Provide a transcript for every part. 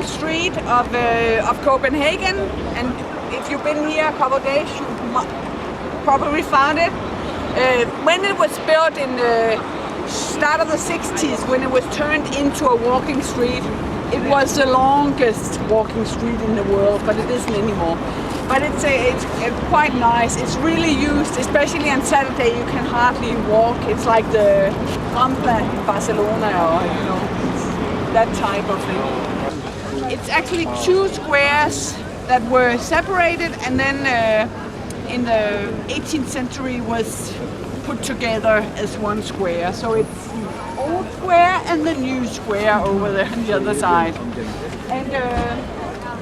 walking street of Copenhagen, and if you've been here a couple of days, you probably found it. When it was built in the start of the 60s, when it was turned into a walking street, it was the longest walking street in the world, but it isn't anymore. But it's quite nice. It's really used, especially on Saturday. You can hardly walk. It's like the Rambla in Barcelona, or that type of thing. It's actually two squares that were separated, and then in the 18th century was put together as one square. So it's the old square and the new square over there on the other side. And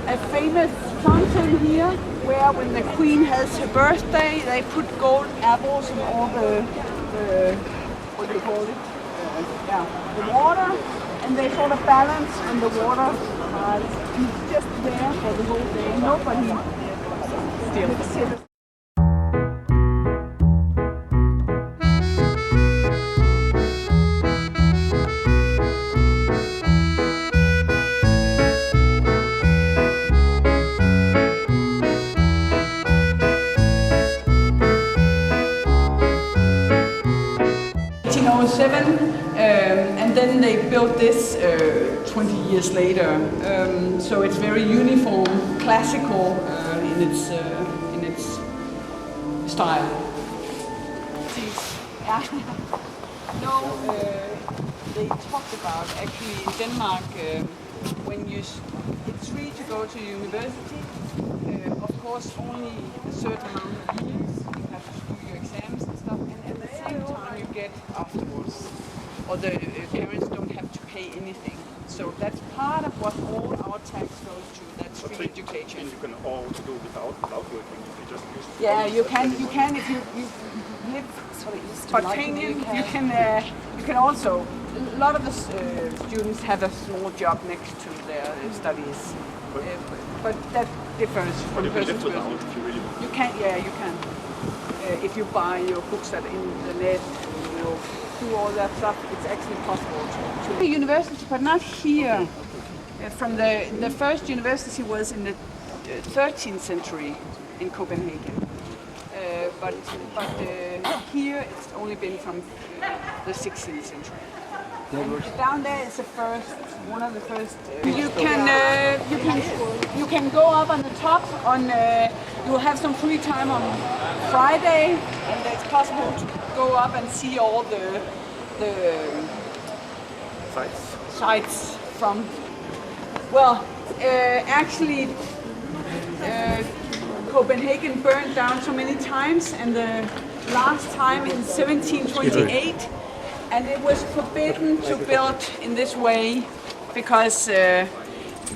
a famous fountain here, where when the Queen has her birthday, they put gold apples in all the what do you call it? The water, and they sort of balance on the water. It's just there for the whole day. Nobody steals. 1907, and then they built this 20 years later. So it's very uniform, classical in its style. They talked about actually in Denmark when it's free to go to university. Of course, only a certain amount of years. You have to do your exams and stuff, and at the same time you get afterwards, or the parents don't have to pay anything. So that's part of what all our tax goes to. That's free education. And you can all do without working. You just use. Yeah, you can if you live spontaneous. You can also. A lot of the students have a small job next to their studies, but that differs from person to person. You can, you can. If you buy your books at internet, do all that stuff, it's actually possible to. The university, but not here. From the first university was in the 13th century in Copenhagen, but here it's only been from the 16th century. And down there is one of the first. You can go up on the top on. You will have some free time on Friday, and it's possible to go up and see all the sites from. Well, actually, Copenhagen burned down so many times, and the last time in 1728. And it was forbidden to build in this way because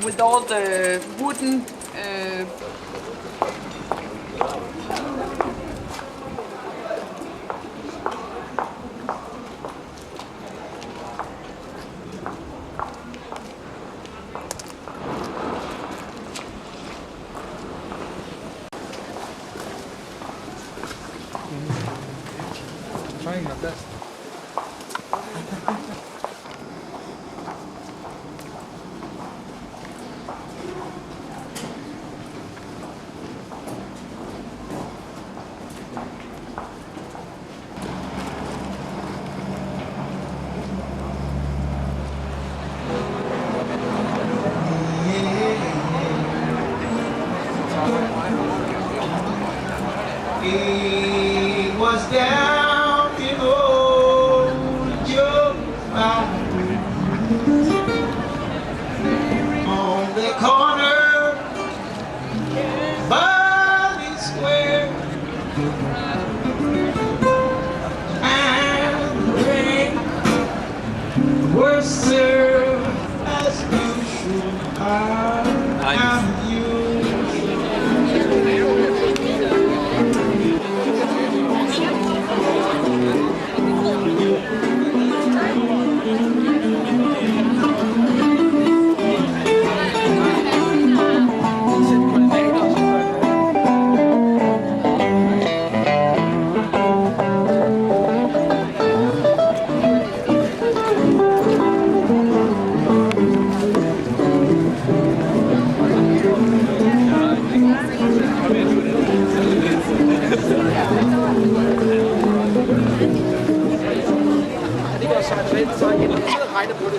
with all the wooden trying my best.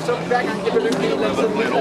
så hver gang det begynder et eller andet sted. Det er jo